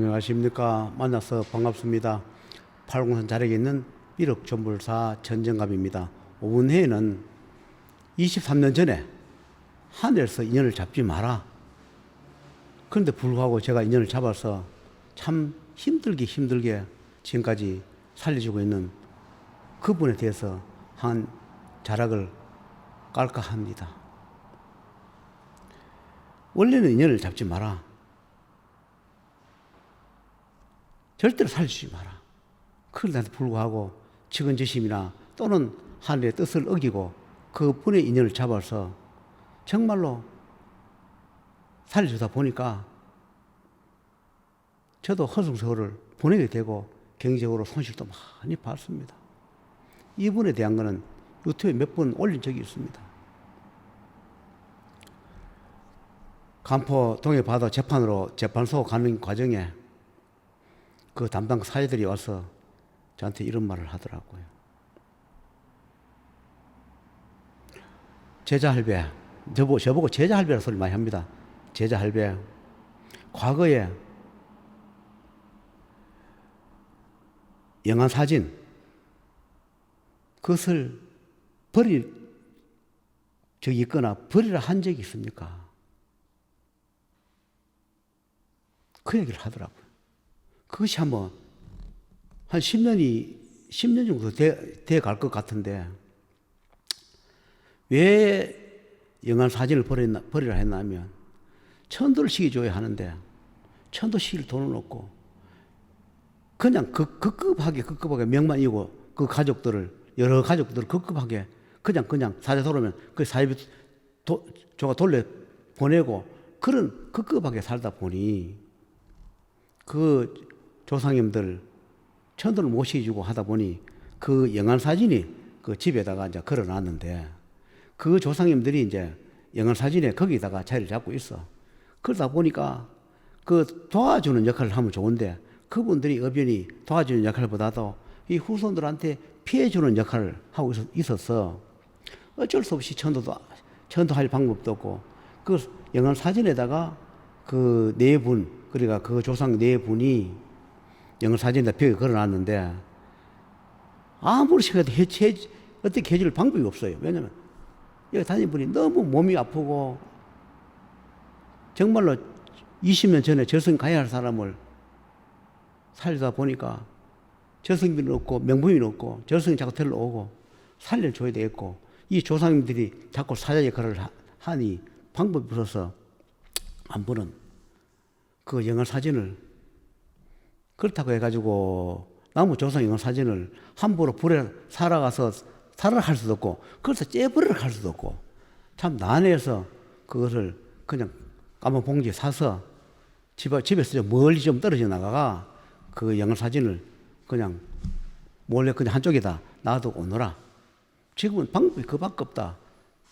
안녕하십니까. 만나서 반갑습니다. 팔공산 자락에 있는 1억 전불사 전정갑입니다. 5분 후에는 23년 전에 하늘에서 인연을 잡지 마라. 그런데 불구하고 제가 인연을 잡아서 참 힘들게 지금까지 살려주고 있는 그분에 대해서 한 자락을 깔까 합니다. 원래는 인연을 잡지 마라. 절대로 살려주지 마라. 그런데도 불구하고 직언지심이나 또는 하늘의 뜻을 어기고 그분의 인연을 잡아서 정말로 살려주다 보니까 저도 허송세월을 보내게 되고 경제적으로 손실도 많이 봤습니다. 이분에 대한 거는 유튜브에 몇 번 올린 적이 있습니다. 간포 동해바다 재판으로 재판소 가는 과정에 그 담당 사회들이 와서 저한테 이런 말을 하더라고요. 제자할배, 저보고 제자할배라는 소리 많이 합니다. 제자할배. 과거에 영한 사진, 그것을 적이 있거나 버리라 한 적이 있습니까? 그 얘기를 하더라고요. 그것이 한 10년 정도 돼 갈 것 같은데, 왜 영한 사진을 버리라 했냐면, 천도를 시켜줘야 하는데, 천도 시킬 돈은 없고, 그냥 급급하게 명만이고, 그 가족들을, 여러 가족들을 급급하게, 그냥 사자 돌아오면, 그 사회비 조가 돌려 보내고, 그런 급급하게 살다 보니, 그 조상님들 천도를 못 시켜주고 하다 보니 그 영한 사진이 그 집에다가 이제 걸어놨는데 그 조상님들이 이제 영한 사진에 거기다가 자리를 잡고 있어. 그러다 보니까 그 도와주는 역할을 하면 좋은데 그분들이 의변이 도와주는 역할보다도 이 후손들한테 피해주는 역할을 하고 있어서 어쩔 수 없이 천도할 방법도 없고 그 영한 사진에다가 그 네 분, 그러니까 그 조상 네 분이 영어 사진에다 벽에 걸어놨는데 아무리 생각해도 어떻게 해줄 방법이 없어요. 왜냐면 여기 다니는 분이 너무 몸이 아프고 정말로 20년 전에 저승 가야 할 사람을 살리다 보니까 저승비는 없고 명분이 없고 저승이 자꾸 데려오고 살려줘야 되겠고 이 조상님들이 자꾸 사자 역할을 하니 방법이 없어서 한 번은 그 영어 사진을 그렇다고 해가지고 나무 조상 영어 사진을 함부로 불에 살아가서 살아갈 수도 없고 그래서 째버리러 갈 수도 없고 참 난해해서 그것을 그냥 까만 봉지에 사서 집에서 멀리 좀 떨어져 나가가 그 영어 사진을 그냥 몰래 그냥 한쪽에다 놔두고 오너라. 지금은 방법이 그밖에 없다.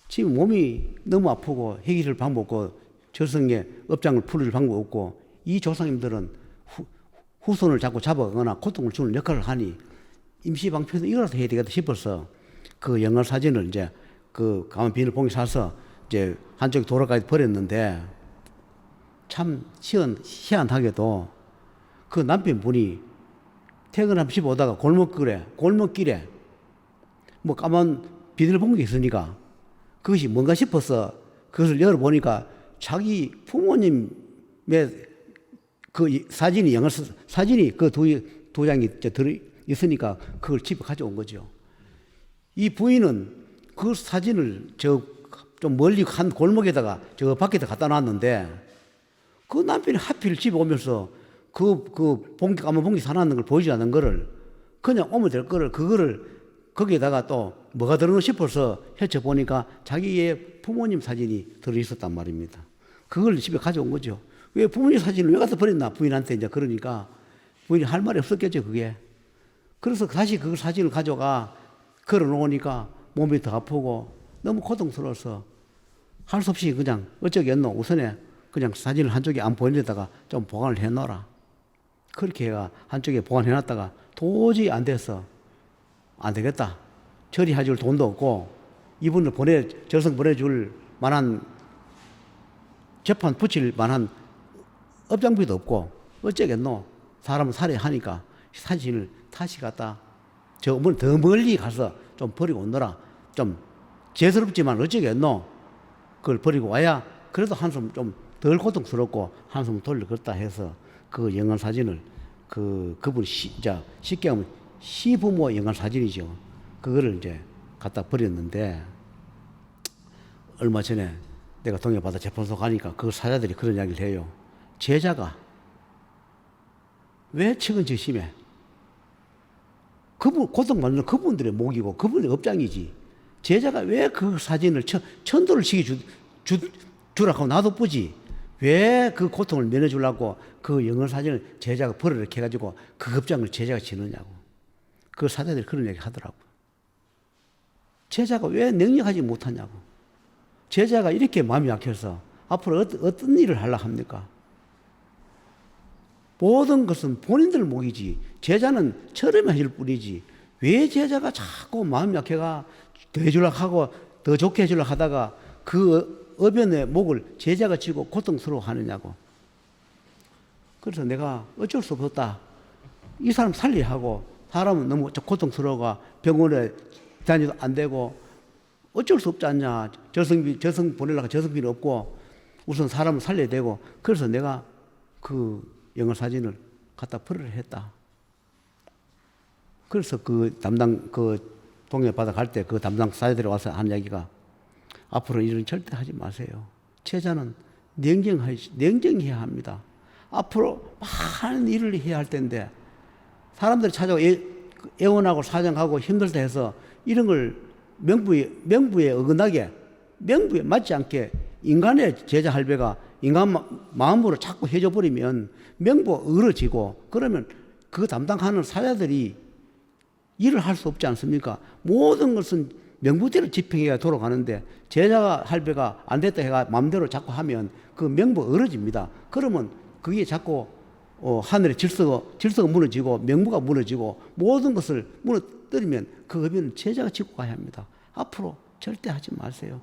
지금 몸이 너무 아프고 해결할 방법 없고 저승의 업장을 풀을 방법 없고 이 조상님들은 후손을 자꾸 잡아가거나 고통을 주는 역할을 하니 임시방편에서 이거라도 해야 되겠다 싶어서 그 영어 사진을 이제 그 가만 비닐봉지 사서 이제 한쪽에 도로까지 버렸는데 참 희한하게도 그 남편분이 퇴근하면 집 오다가 골목길에 뭐 까만 비닐봉지 있으니까 그것이 뭔가 싶어서 그것을 열어보니까 자기 부모님의 그 사진이, 영어 사진이 그 두 장이 들어 있으니까 그걸 집에 가져온 거죠. 이 부인은 그 사진을 좀 멀리 한 골목에다가 저 밖에다 갖다 놨는데 그 남편이 하필 집에 오면서 그 까만 봉지 사놨는 걸 보이지 않는 거를 그냥 오면 될 거를 그거를 거기에다가 또 뭐가 들어오나 싶어서 헤쳐보니까 자기의 부모님 사진이 들어있었단 말입니다. 그걸 집에 가져온 거죠. 왜 부모님 사진을 왜 갖다 버렸나 부인한테 이제 그러니까 부인이 할 말이 없었겠죠 그게. 그래서 다시 그 사진을 가져가 걸어놓으니까 몸이 더 아프고 너무 고통스러워서 할 수 없이 그냥 어쩌겠노 우선에 그냥 사진을 한쪽에 안 보이려다가 좀 보관을 해놓아라. 그렇게 해가 한쪽에 보관해놨다가 도저히 안 돼서 안 되겠다. 처리해줄 돈도 없고 이분을 저승 보내줄 만한 재판 붙일 만한 업장비도 없고 어쩌겠노? 사람은 살아야 하니까 사진을 다시 갖다 더 멀리 가서 좀 버리고 오너라. 좀 죄스럽지만 어쩌겠노? 그걸 버리고 와야 그래도 한숨 좀 덜 고통스럽고 한숨 돌려 걷다 해서 그 영안 사진을 그분이 쉽게 하면 시부모 영안 사진이죠. 그거를 이제 갖다 버렸는데 얼마 전에 내가 동해바다 재판소 가니까 그 사자들이 그런 이야기를 해요. 제자가 왜 측은지 심해? 그분, 고통받는 그분들의 목이고 그분의 업장이지. 제자가 왜 그 사진을 천도를 주라고 놔둬보지. 왜 그 고통을 면해주려고 그 영혼 사진을 제자가 버리게 해가지고 그 업장을 제자가 지느냐고. 그 사자들이 그런 얘기 하더라고요. 제자가 왜 능력하지 못하냐고. 제자가 이렇게 마음이 약해서 앞으로 어떤 일을 하려고 합니까? 모든 것은 본인들 목이지. 제자는 처럼만 해줄 뿐이지. 왜 제자가 자꾸 마음 약해가 더 해주려고 하고 더 좋게 해주려고 하다가 그 어변의 목을 제자가 지고 고통스러워 하느냐고. 그래서 내가 어쩔 수 없었다. 이 사람 살려야 하고 사람은 너무 고통스러워가 병원에 다니도 안 되고 어쩔 수 없지 않냐. 저승 보내려고 저승비는 없고 우선 사람을 살려야 되고 그래서 내가 그 영어 사진을 갖다 버리려 했다. 그래서 그 동해 바다 갈 때 그 담당 사회들이 와서 한 이야기가 앞으로 이런 절대 하지 마세요. 제자는 냉정해야 합니다. 앞으로 많은 일을 해야 할 텐데 사람들이 찾아오고 애원하고 사정하고 힘들다 해서 이런 걸 명부에 어긋나게 명부에 맞지 않게 인간의 제자 할배가 인간 마음으로 자꾸 해줘 버리면 명부가 으러지고 그러면 그 담당하는 사자들이 일을 할 수 없지 않습니까? 모든 것은 명부대로 집행해야 돌아가는데 제자 할배가 안 됐다 해가 마음대로 자꾸 하면 그 명부가 으러집니다. 그러면 그게 자꾸 하늘의 질서가 무너지고 명부가 무너지고 모든 것을 무너뜨리면 그 의미는 제자가 지고 가야 합니다. 앞으로 절대 하지 마세요.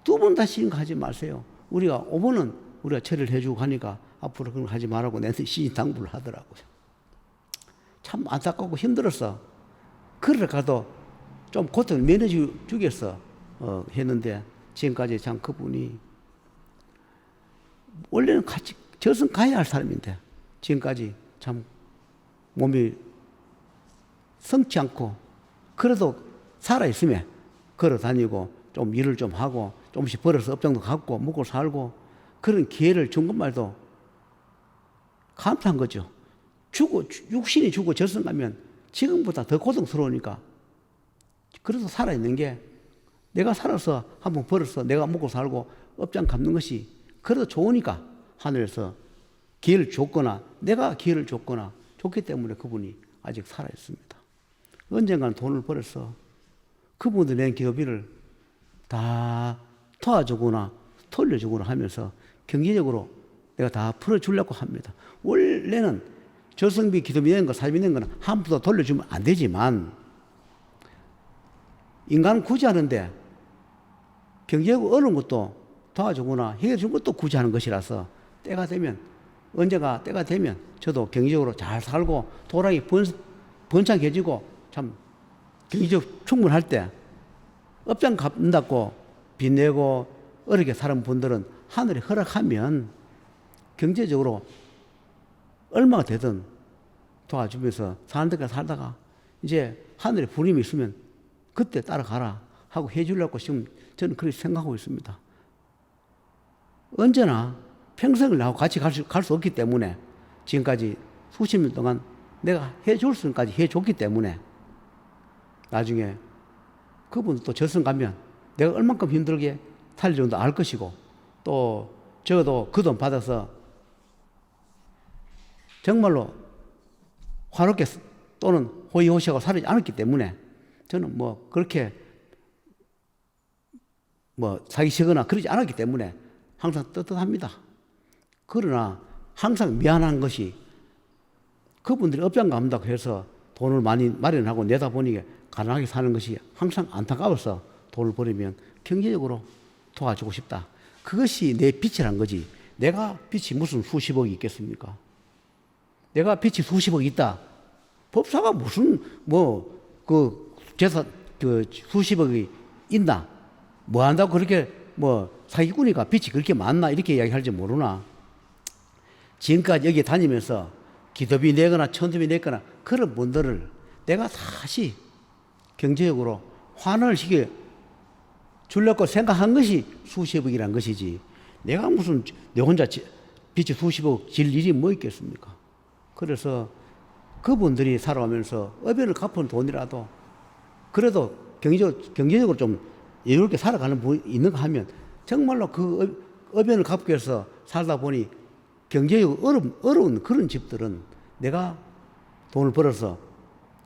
두 번 다시 하지 마세요. 우리가 5번은 우리가 처리를 해주고 하니까 앞으로 그런 거 하지 말라고 내한테 신당부를 하더라고요. 참 안타깝고 힘들었어. 그래 가도 좀 고통을 면해주겠어 했는데 지금까지 참 그분이 원래는 같이 저승 가야 할 사람인데 지금까지 참 몸이 성치 않고 그래도 살아있으면 걸어 다니고 좀 일을 좀 하고 조금씩 벌어서 업장도 갖고 먹고 살고 그런 기회를 준 것말도 감사한 거죠. 육신이 죽고 저승 가면 지금보다 더 고통스러우니까 그래서 살아있는 게 내가 살아서 한번 벌어서 내가 먹고 살고 업장 갚는 것이 그래도 좋으니까 하늘에서 기회를 줬거나 내가 기회를 줬거나 줬기 때문에 그분이 아직 살아있습니다. 언젠가는 돈을 벌어서 그분들 낸 기도비를 다 도와주거나 돌려주거나 하면서 경제적으로 내가 다 풀어주려고 합니다. 원래는 저승비 기도비 낸 거 사비 낸 거는 한 푼도 돌려주면 안 되지만 인간은 구제하는데 경제적으로 어려운 것도 도와주거나 해준 것도 구제하는 것이라서 때가 되면 언제가 때가 되면 저도 경제적으로 잘 살고 도랑이 번창해지고 참 경제적으로 충분할 때 업장 갚는다고 빚내고 어렵게 사는 분들은 하늘이 허락하면 경제적으로 얼마가 되든 도와주면서 사는 데까지 살다가 이제 하늘에 부림이 있으면 그때 따라가라 하고 해주려고 지금 저는 그렇게 생각하고 있습니다. 언제나 평생을 나하고 같이 갈 수 없기 때문에 지금까지 수십 년 동안 내가 해줄 수까지 해줬기 때문에 나중에 그분도 또 저승 가면 내가 얼만큼 힘들게 살려준도 알 것이고 또 적어도 그 돈 받아서 정말로 화롭게 또는 호의호식하고 살지 않았기 때문에 저는 뭐 그렇게 뭐 사기치거나 그러지 않았기 때문에 항상 떳떳합니다. 그러나 항상 미안한 것이 그분들이 업장 갚는다고 해서 돈을 많이 마련하고 내다 보니 가난하게 사는 것이 항상 안타까워서 돈을 버리면 경제적으로 도와주고 싶다. 그것이 내 빛이란 거지. 내가 빛이 무슨 수십억이 있겠습니까? 내가 빚이 수십억 있다. 법사가 무슨 재산 수십억이 있나? 뭐 한다고 그렇게 사기꾼이가 빚이 그렇게 많나 이렇게 이야기할지 모르나? 지금까지 여기 다니면서 기도비 내거나 천도비 내거나 그런 분들을 내가 다시 경제적으로 환원을 시켜 주려고 생각한 것이 수십억이란 것이지, 내가 무슨 내 혼자 빚이 수십억 질 일이 뭐 있겠습니까? 그래서 그분들이 살아오면서 업연을 갚은 돈이라도 그래도 경제적으로 좀 여유롭게 살아가는 분이 있는가 하면, 정말로 그 업연을 갚기 위해서 살다 보니 경제적으로 어려운 그런 집들은 내가 돈을 벌어서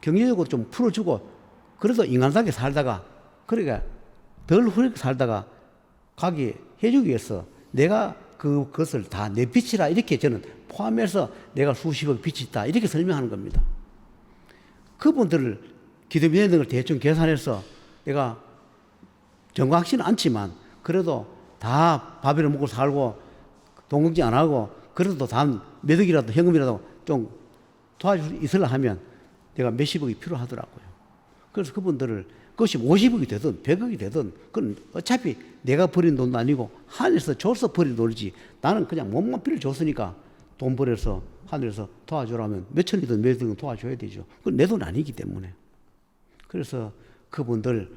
경제적으로 좀 풀어주고 그래도 인간답게 살다가, 그러니까 덜 후리게 살다가 가게 해주기 위해서 내가 그것을 다 내 빚이라 이렇게 저는 포함해서 내가 수십억 빚이 있다 이렇게 설명하는 겁니다. 그분들을 기도비 내는 걸 대충 계산해서 내가 정확치는 않지만 그래도 다 밥이나 먹고 살고 돈 걱정 안 하고 그래도 다음 몇 억이라도 현금이라도 좀 도와줄 수 있으려 하면 내가 몇십억이 필요하더라고요. 그래서 그분들을 그것이 50억이 되든 100억이 되든 그건 어차피 내가 버린 돈도 아니고 하늘에서 줘서 버린 돈이지, 나는 그냥 몸만 빌려줬으니까 돈 벌여서 하늘에서 도와주라면 몇천이든 몇억이든 도와줘야 되죠. 그건 내 돈 아니기 때문에. 그래서 그분들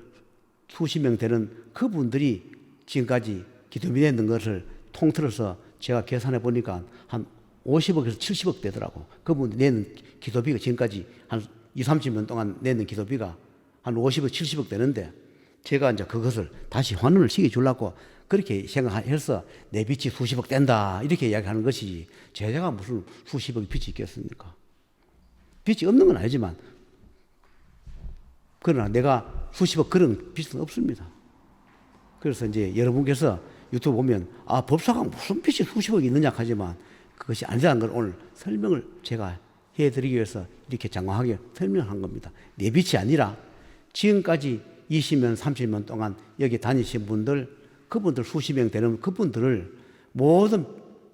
수십 명 되는 그분들이 지금까지 기도비 내는 것을 통틀어서 제가 계산해 보니까 한 50억에서 70억 되더라고. 그분들 내는 기도비가 지금까지 한 20, 30년 동안 내는 기도비가 한 50억, 70억 되는데, 제가 이제 그것을 다시 환원을 시켜주려고 그렇게 생각해서 내 빚이 수십억 된다 이렇게 이야기하는 것이지, 제가 무슨 수십억의 빚이 있겠습니까? 빚이 없는 건 아니지만, 그러나 내가 수십억 그런 빚은 없습니다. 그래서 이제 여러분께서 유튜브 보면 법사가 무슨 빚이 수십억이 있느냐 하지만 그것이 아니라는 걸 오늘 설명을 제가 해드리기 위해서 이렇게 장황하게 설명한 겁니다. 내 빚이 아니라 지금까지 20년, 30년 동안 여기 다니신 분들, 그분들 수십 명 되는 그분들을 모든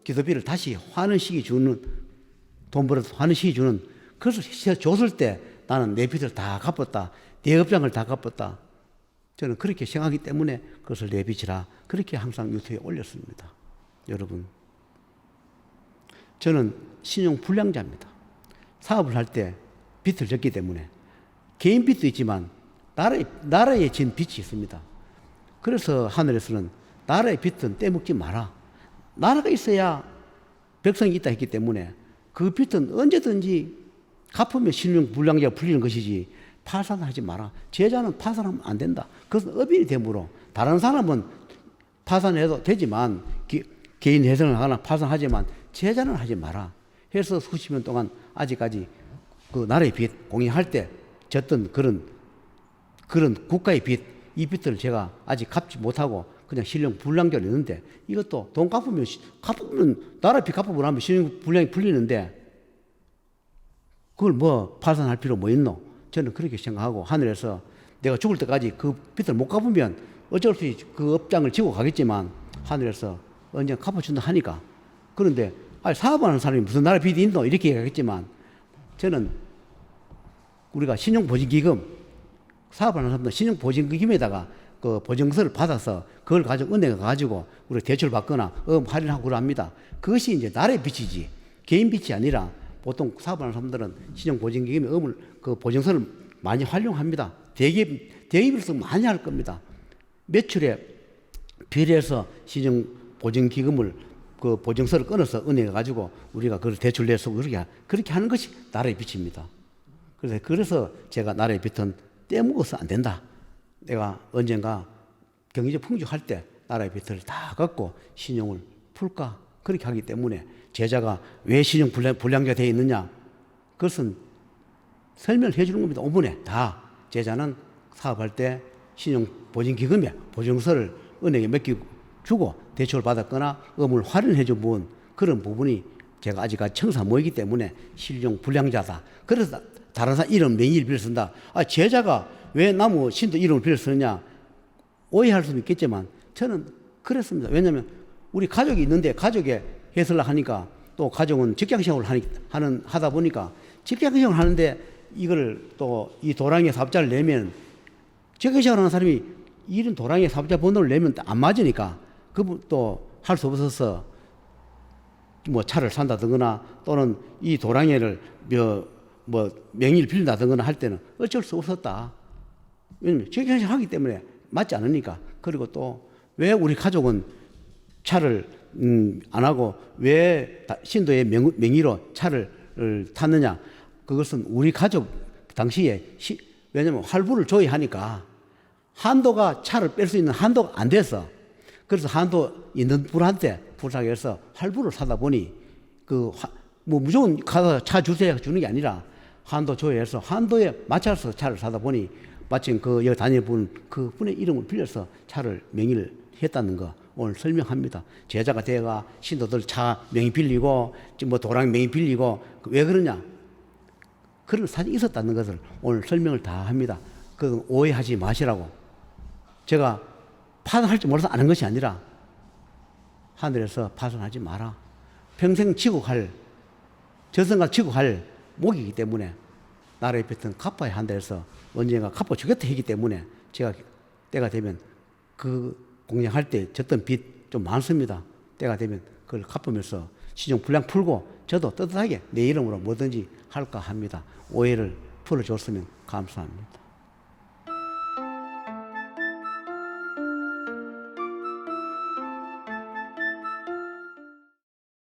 기도비를 다시 환원시켜 주는, 돈 벌어서 환원시켜 주는, 그래서 줬을 때 나는 내 빚을 다 갚았다, 내 업장을 다 갚았다, 저는 그렇게 생각하기 때문에 그것을 내 빚이라 그렇게 항상 유튜브에 올렸습니다. 여러분, 저는 신용 불량자입니다. 사업을 할 때 빚을 졌기 때문에 개인 빚도 있지만 나라에 진 빚이 있습니다. 그래서 하늘에서는 나라의 빚은 떼먹지 마라. 나라가 있어야 백성이 있다 했기 때문에 그 빚은 언제든지 갚으면 신용 불량자가 풀리는 것이지 파산하지 마라. 제자는 파산하면 안 된다. 그것은 업인이 되므로 다른 사람은 파산해도 되지만 개인 회생을 하거나 파산하지만 제자는 하지 마라. 해서 수십 년 동안 아직까지 그 나라의 빚 공유할 때 졌던 그런 국가의 빚, 이 빚들을 제가 아직 갚지 못하고 그냥 신용 불량자로 있는데, 이것도 돈 갚으면 나라 빚 갚으면 하면 신용 불량이 풀리는데 그걸 파산할 필요 뭐 있노? 저는 그렇게 생각하고, 하늘에서 내가 죽을 때까지 그 빚을 못 갚으면 어쩔 수 없이 그 업장을 지고 가겠지만 하늘에서 언제 갚아준다 하니까. 그런데 사업하는 사람이 무슨 나라 빚이 있노? 이렇게 얘기하겠지만, 저는 우리가 신용보증기금, 사업하는 사람들 신용보증기금에다가 그 보증서를 받아서 그걸 가지고 은행에 가지고 우리 대출 받거나 할인하고 그럽니다. 그것이 이제 나라의 빚이지 개인 빚이 아니라, 보통 사업하는 사람들은 신용보증기금에 그 보증서를 많이 활용합니다. 대기업에서 많이 할 겁니다. 매출에 비례해서 신용보증기금을 그 보증서를 끊어서 은행에 가지고 우리가 그걸 대출 내서 그렇게 하는 것이 나라의 빚입니다. 그래서 제가 나라의 빚은 떼먹어서 안 된다. 내가 언젠가 경제적 풍족할 때 나라의 빚을 다 갚고 신용을 풀까? 그렇게 하기 때문에 제자가 왜 신용 불량자가 되어 있느냐? 그것은 설명을 해주는 겁니다. 5분에 다. 제자는 사업할 때 신용보증기금에 보증서를 은행에 맡기고 대출을 받았거나 의무를 할인해준 부분, 그런 부분이 제가 아직까지 청사 모이기 때문에 신용 불량자다. 그래서 다른 사람 이름 명의를 빌어 쓴다. 제자가 왜 나무 신도 이름을 빌어 쓰느냐 오해할 수도 있겠지만 저는 그랬습니다. 왜냐하면 우리 가족이 있는데 가족의 해설을 하니까 또 가족은 직장생활을 하다 보니까 직장생활을 하는데 이걸 또 이 도랑의 사업자를 내면 직장생활 하는 사람이 이런 도랑의 사업자 번호를 내면 안 맞으니까 그분 또 할 수 없어서 뭐 차를 산다든가 또는 이 도랑이를 뭐 명의를 빌린다든가 할 때는 어쩔 수 없었다. 왜냐면 직장생활 하기 때문에 맞지 않으니까. 그리고 또 왜 우리 가족은 차를 안 하고 왜 신도의 명의로 차를 탔느냐? 그것은 우리 가족 당시에 왜냐면 할부를 줘야 하니까 한도가 차를 뺄 수 있는 한도가 안 돼서 그래서 한도 있는 분한테 부탁해서 할부를 사다 보니 뭐 무조건 가서 차 주세요 주는 게 아니라 한도 조회해서 한도에 맞춰서 차를 사다 보니 마침 여기 다니는 그분의 이름을 빌려서 차를 명의를 했다는 거 오늘 설명합니다. 제자가 돼가 신도들 차 명의 빌리고 뭐 도랑 명의 빌리고 왜 그러냐? 그런 사정이 있었다는 것을 오늘 설명을 다 합니다. 그 오해하지 마시라고. 제가 파산할 줄 몰라서 아는 것이 아니라 하늘에서 파산하지 마라. 평생 지고 갈 저승과 지고 갈 목이기 때문에 나라에 뱉은 갚아야 한다 해서 언젠가 갚아주겠다 했기 때문에 제가 때가 되면 공양할 때 졌던 빚 좀 많습니다. 때가 되면 그걸 갚으면서 시중 불량 풀고 저도 떳떳하게 내 이름으로 뭐든지 할까 합니다. 오해를 풀어줬으면 감사합니다.